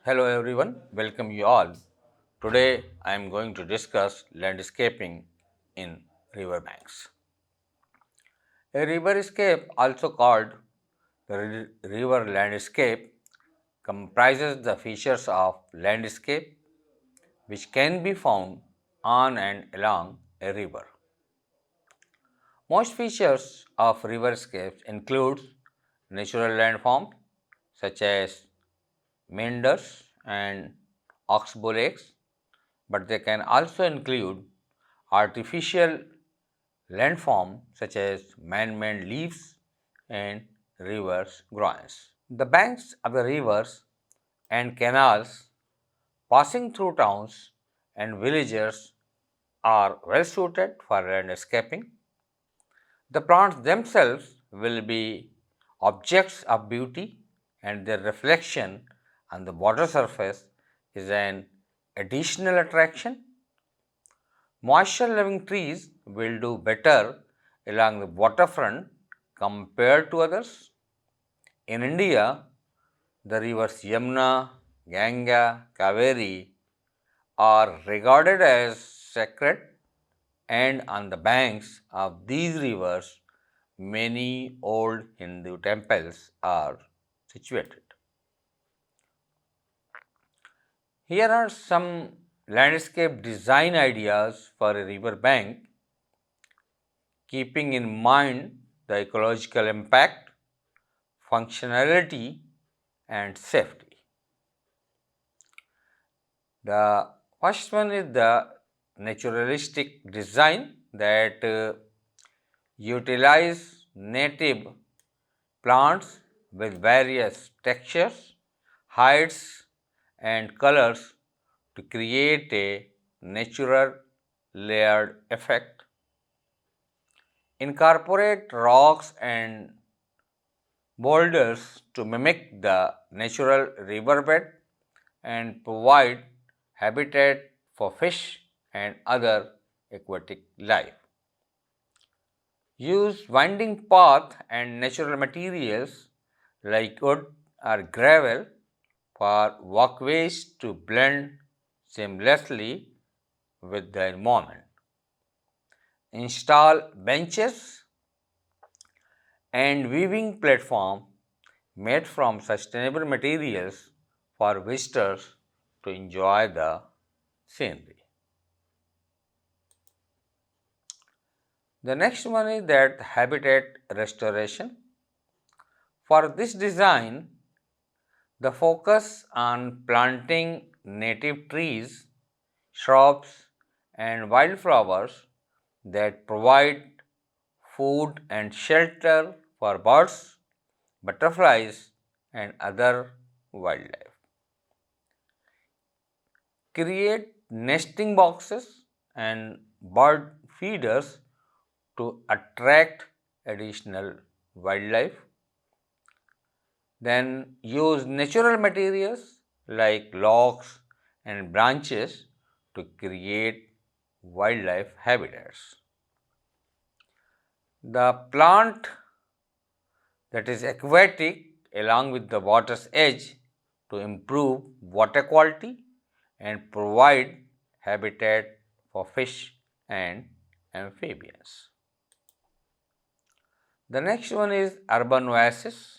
Hello everyone, welcome you all. Today I am going to discuss landscaping in riverbanks. A riverscape, also called the river landscape, comprises the features of landscape which can be found on and along a river. Most features of riverscapes include natural landforms such as meanders and oxbow lakes, but they can also include artificial landforms such as man-made leaves and rivers groins. The banks of the rivers and canals passing through towns and villages are well suited for landscaping. The plants themselves will be objects of beauty, and their reflection on the water surface is an additional attraction. Moisture loving trees will do better along the waterfront compared to others. In India, the rivers Yamuna, Ganga, Kaveri are regarded as sacred, and on the banks of these rivers, many old Hindu temples are situated. Here are some landscape design ideas for a river bank, keeping in mind the ecological impact, functionality, and safety. The first one is the naturalistic design that utilize native plants with various textures, heights, and colors to create a natural layered effect. Incorporate rocks and boulders to mimic the natural riverbed and provide habitat for fish and other aquatic life. Use winding path and natural materials like wood or gravel for walkways to blend seamlessly with the environment. Install benches and weaving platform made from sustainable materials for visitors to enjoy the scenery. The next one is that habitat restoration. For this design, the focus on planting native trees, shrubs, and wildflowers that provide food and shelter for birds, butterflies, and other wildlife. Create nesting boxes and bird feeders to attract additional wildlife. Then use natural materials like logs and branches to create wildlife habitats. The plant that is aquatic along with the water's edge to improve water quality and provide habitat for fish and amphibians. The next one is urban oasis.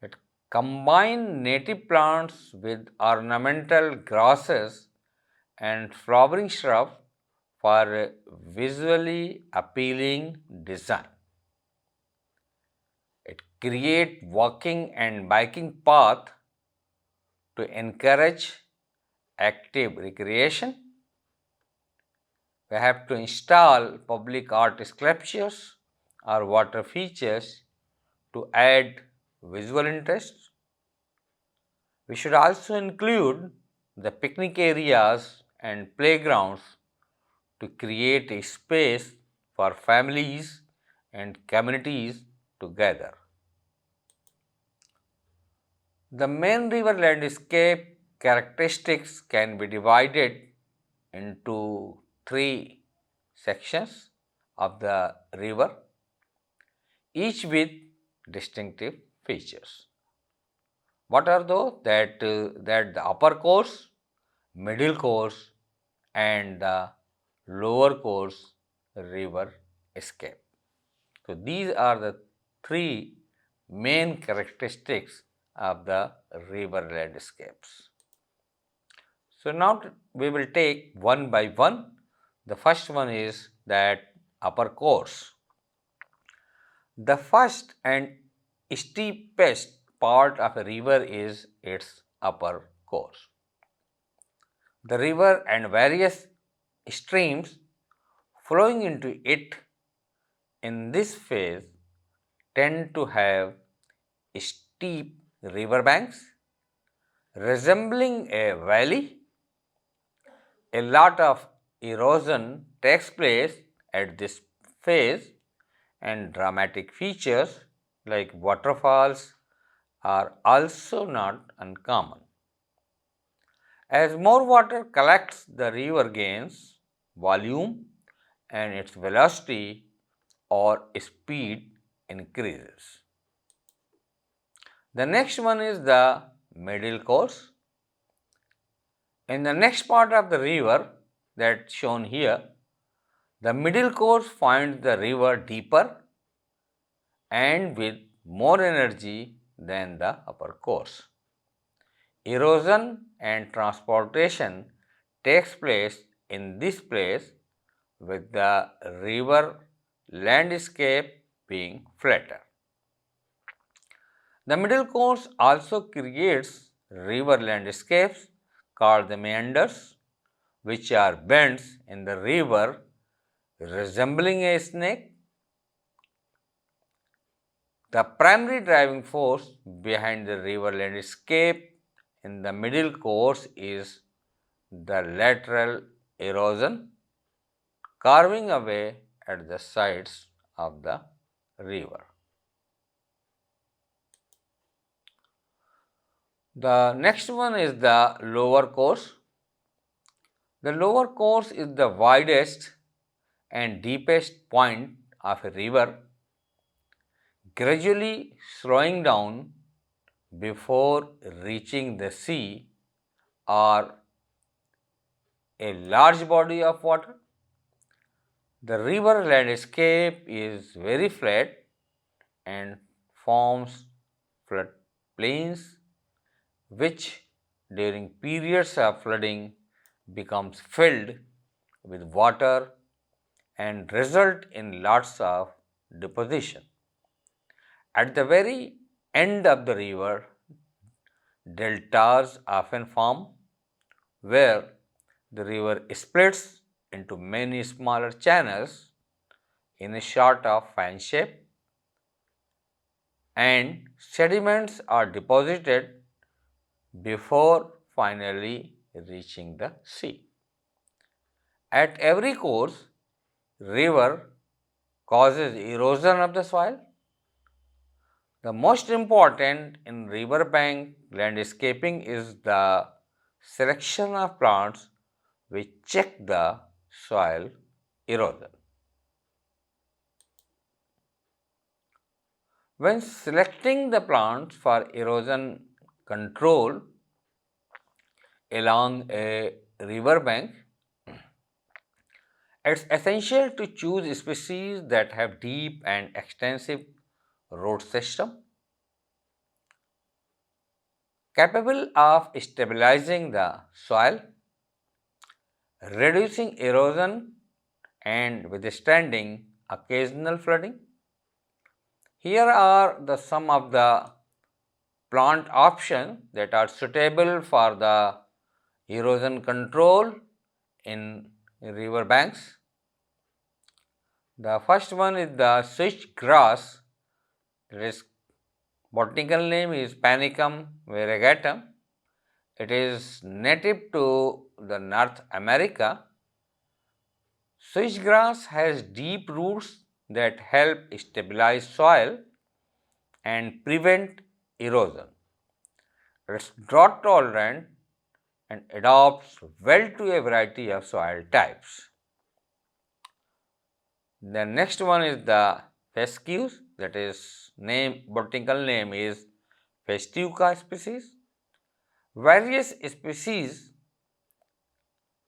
It combines native plants with ornamental grasses and flowering shrubs for a visually appealing design. It creates walking and biking path to encourage active recreation. We have to install public art sculptures or water features to add visual interest. We should also include the picnic areas and playgrounds to create a space for families and communities to gather. The main river landscape characteristics can be divided into three sections of the river, each with distinctive features. What are those? That the upper course, middle course and the lower course river escape. So, these are the three main characteristics of the river landscapes. So, now we will take one by one. The first one is that upper course. The first and steepest part of a river is its upper course. The river and various streams flowing into it in this phase tend to have steep riverbanks resembling a valley. A lot of erosion takes place at this phase, and dramatic features like waterfalls are also not uncommon. As more water collects, the river gains volume and its velocity or speed increases. The next one is the middle course. In the next part of the river that's shown here, the middle course finds the river deeper and with more energy than the upper course. Erosion and transportation takes place in this place with the river landscape being flatter. The middle course also creates river landscapes called the meanders, which are bends in the river resembling a snake. The primary driving force behind the river landscape in the middle course is the lateral erosion carving away at the sides of the river. The next one is the lower course. The lower course is the widest and deepest point of a river, gradually slowing down before reaching the sea or a large body of water. The river landscape is very flat and forms flood plains, which during periods of flooding becomes filled with water and result in lots of deposition. At the very end of the river, deltas often form where the river splits into many smaller channels in a sort of fan shape and sediments are deposited before finally reaching the sea. At every course, river causes erosion of the soil. The most important in riverbank landscaping is the selection of plants which check the soil erosion. When selecting the plants for erosion control along a riverbank, it's essential to choose species that have deep and extensive root system capable of stabilizing the soil, reducing erosion and withstanding occasional flooding. Here are some of the plant options that are suitable for the erosion control in river banks. The first one is the switch grass, its botanical name is Panicum variegatum. It is native to the North America. Switchgrass has deep roots that help stabilize soil and prevent erosion. It is drought tolerant and adapts well to a variety of soil types. The next one is the fescue, that is botanical name is festuca species. Various species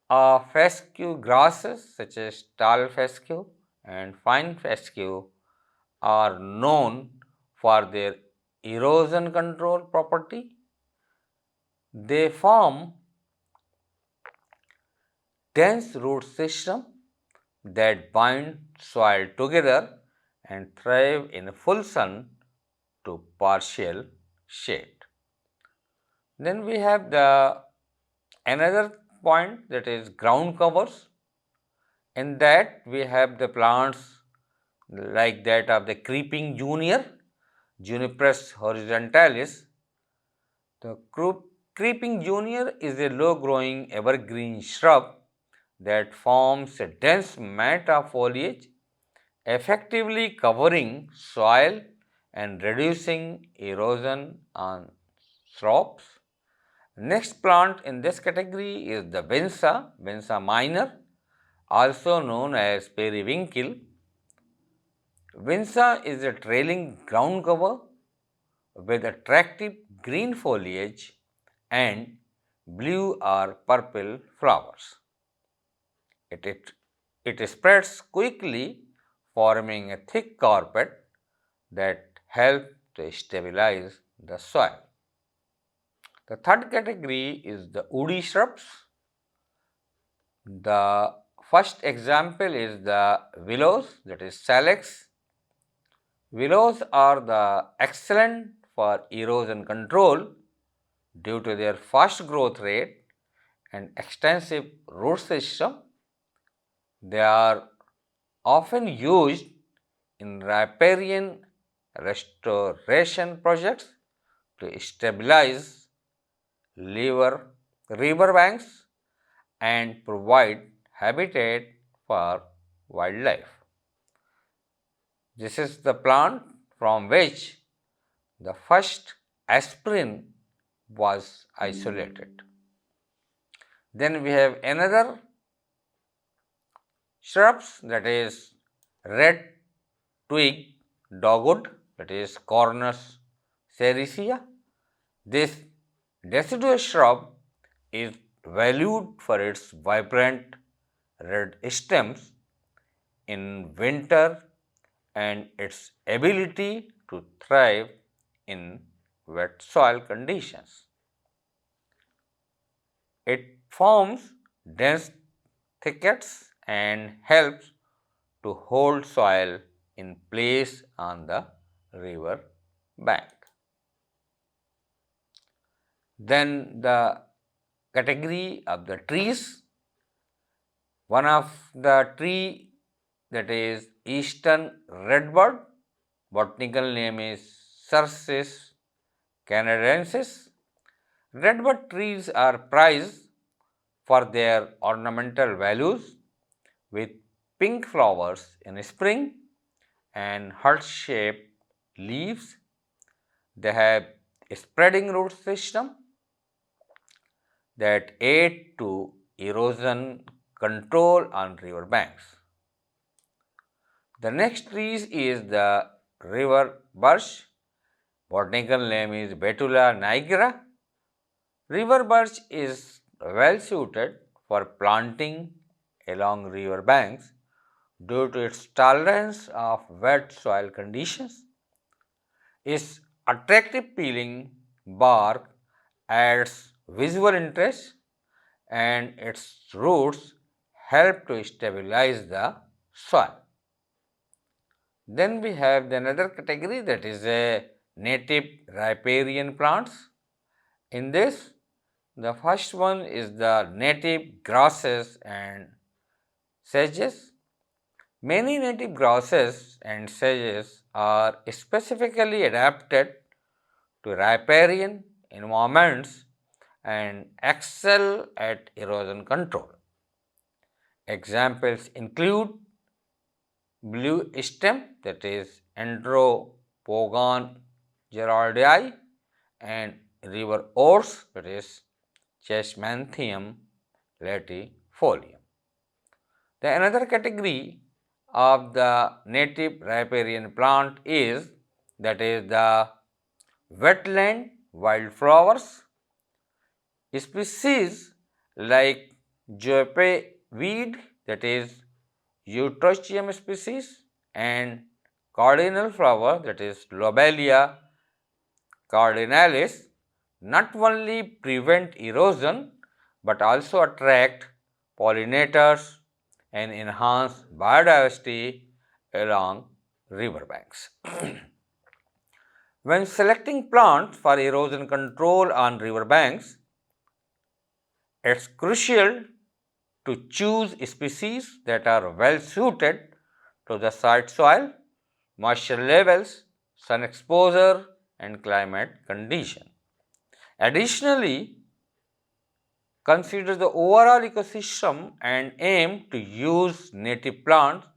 of fescue grasses such as tall fescue and fine fescue are known for their erosion control property. They form dense root system that bind soil together and thrive in full sun to partial shade. Then we have the another point, that is ground covers. In that we have the plants like that of the creeping junior, Juniperus horizontalis. The creeping junior is a low growing evergreen shrub that forms a dense mat of foliage, effectively covering soil and reducing erosion on slopes. Next plant in this category is the Bensa minor, also known as periwinkle. Bensa is a trailing ground cover with attractive green foliage and blue or purple flowers. It spreads quickly, forming a thick carpet that helps to stabilize the soil. The third category is the woody shrubs. The first example is the willows, that is Salix. Willows are the excellent for erosion control due to their fast growth rate and extensive root system. They are often used in riparian restoration projects to stabilize river banks and provide habitat for wildlife. This is the plant from which the first aspirin was isolated. Then we have another shrubs, that is red twig dogwood, that is Cornus sericea. This deciduous shrub is valued for its vibrant red stems in winter and its ability to thrive in wet soil conditions. It forms dense thickets and helps to hold soil in place on the river bank. Then the category of the trees. One of the tree, that is eastern redbud, botanical name is Cercis canadensis. Redbud trees are prized for their ornamental values with pink flowers in spring and heart-shaped leaves. They have a spreading root system that aid to erosion control on river banks. The next tree is the river birch. Botanical name is Betula nigra. River birch is well suited for planting along river banks due to its tolerance of wet soil conditions. Its attractive peeling bark adds visual interest and its roots help to stabilize the soil. Then we have another category, that is a native riparian plants. In this, the first one is the native grasses and sedges. Many native grasses and sedges are specifically adapted to riparian environments and excel at erosion control. Examples include blue stem, that is Andropogon gerardii, and river oats, that is Chesmanthium latifolium. The another category of the native riparian plant is, that is the wetland wildflowers, species like Jope weed, that is Eutrochium species, and cardinal flower, that is Lobelia cardinalis, not only prevent erosion but also attract pollinators and enhance biodiversity along riverbanks. When selecting plants for erosion control on riverbanks, it's crucial to choose species that are well suited to the site soil, moisture levels, sun exposure, and climate condition. Additionally, consider the overall ecosystem and aim to use native plants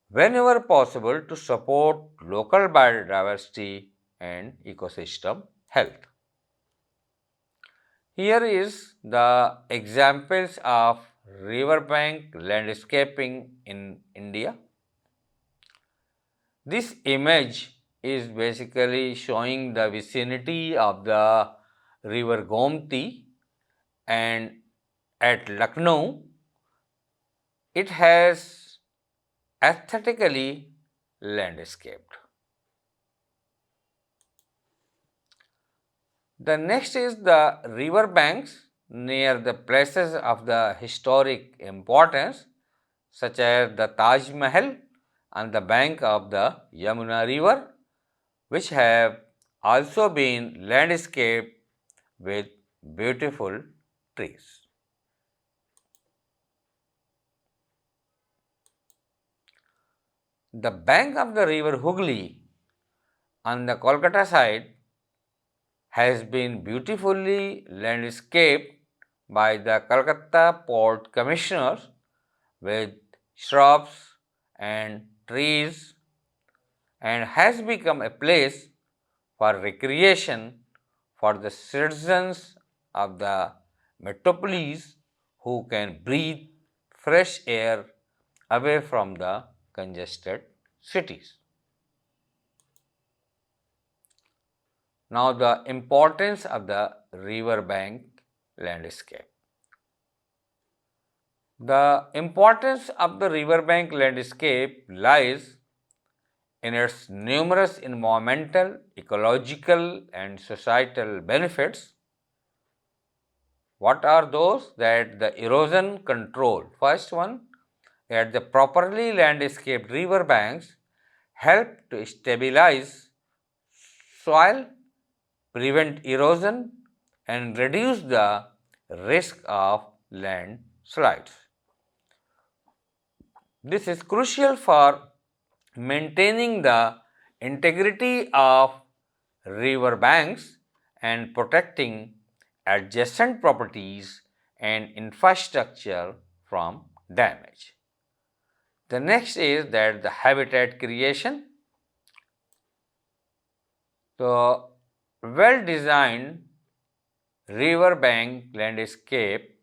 whenever possible to support local biodiversity and ecosystem health. Here is the examples of riverbank landscaping in India. This image is basically showing the vicinity of the river Gomti, and at Lucknow it has aesthetically landscaped. The next is the river banks near the places of the historic importance, such as the Taj Mahal on the bank of the Yamuna River, which have also been landscaped with beautiful trees. The bank of the river Hooghly on the Kolkata side has been beautifully landscaped by the Calcutta Port Commissioners with shrubs and trees, and has become a place for recreation for the citizens of the metropolis who can breathe fresh air away from the congested cities. Now, the importance of the riverbank landscape. The importance of the riverbank landscape lies in its numerous environmental, ecological, and societal benefits. What are those? That the erosion control. First one, that the properly landscaped riverbanks help to stabilize soil, prevent erosion, and reduce the risk of landslides. This is crucial for maintaining the integrity of river banks and protecting adjacent properties and infrastructure from damage. The next is that the habitat creation. The well-designed riverbank landscape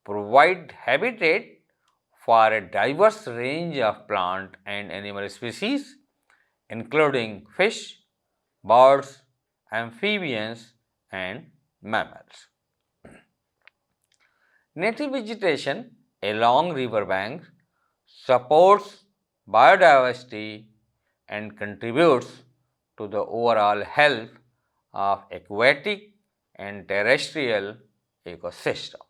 provide habitat for a diverse range of plant and animal species, including fish, birds, amphibians, and mammals. Native vegetation along riverbanks supports biodiversity and contributes to the overall health of aquatic and terrestrial ecosystem.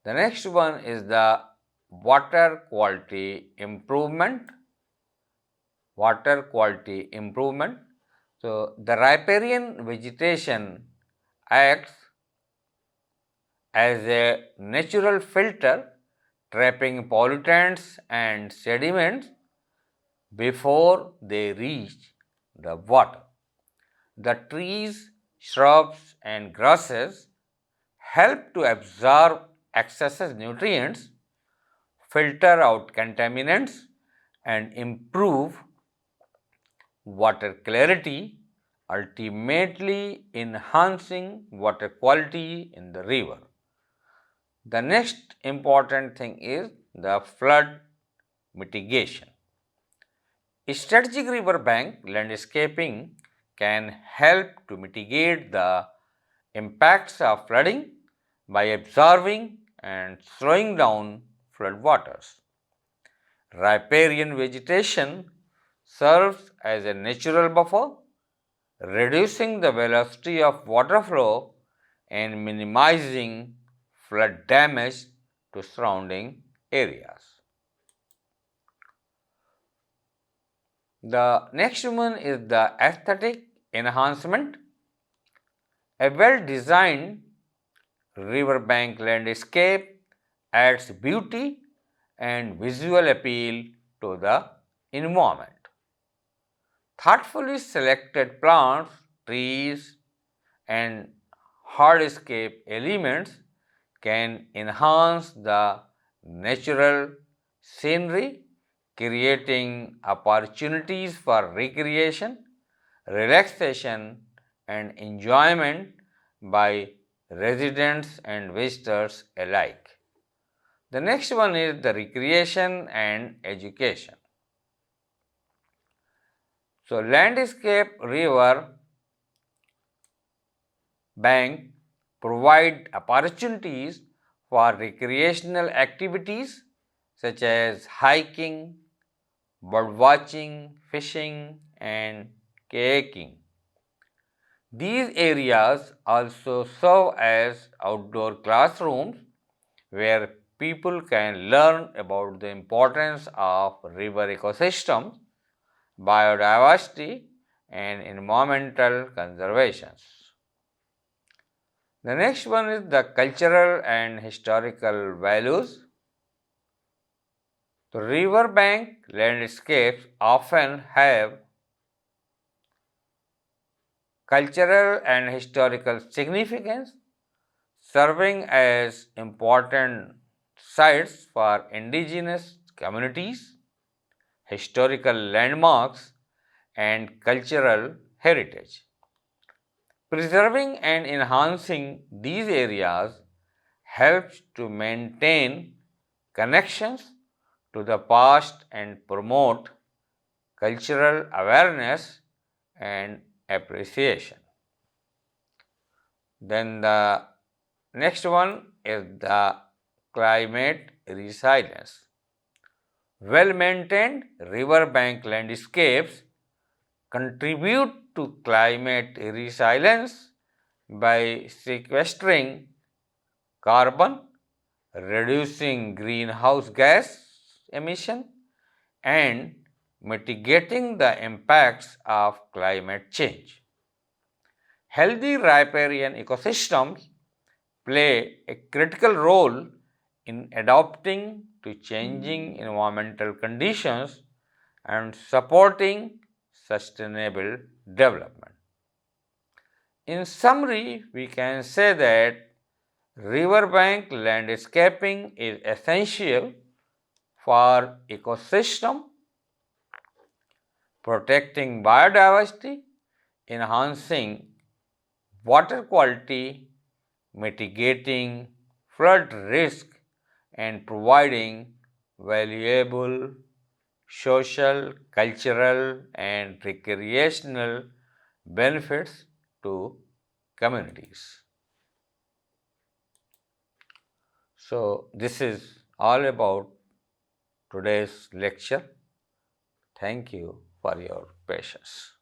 The next one is the water quality improvement. Water quality improvement. So, the riparian vegetation acts as a natural filter, trapping pollutants and sediments before they reach the water. The trees, shrubs, and grasses help to absorb excess nutrients, filter out contaminants, and improve water clarity, ultimately enhancing water quality in the river. The next important thing is the flood mitigation. Strategic riverbank landscaping can help to mitigate the impacts of flooding by absorbing and slowing down floodwaters. Riparian vegetation serves as a natural buffer, reducing the velocity of water flow and minimizing flood damage to surrounding areas. The next one is the aesthetic enhancement. A well-designed riverbank landscape adds beauty and visual appeal to the environment. Thoughtfully selected plants, trees, and hardscape elements can enhance the natural scenery, creating opportunities for recreation, relaxation, and enjoyment by residents and visitors alike. The next one is the recreation and education. So, landscape river bank provide opportunities for recreational activities such as hiking, bird watching, fishing, and kayaking. These areas also serve as outdoor classrooms where people can learn about the importance of river ecosystems, biodiversity, and environmental conservation. The next one is the cultural and historical values. The riverbank landscapes often have cultural and historical significance, serving as important sites for indigenous communities, historical landmarks, and cultural heritage. Preserving and enhancing these areas helps to maintain connections to the past and promote cultural awareness and appreciation. Then the next one is the climate resilience. Well-maintained riverbank landscapes contribute to climate resilience by sequestering carbon, reducing greenhouse gas emission, and mitigating the impacts of climate change. Healthy riparian ecosystems play a critical role in adapting to changing environmental conditions and supporting sustainable development. In summary, we can say that riverbank landscaping is essential for ecosystem, protecting biodiversity, enhancing water quality, mitigating flood risk, and providing valuable social, cultural, and recreational benefits to communities. So, this is all about today's lecture. Thank you for your patience.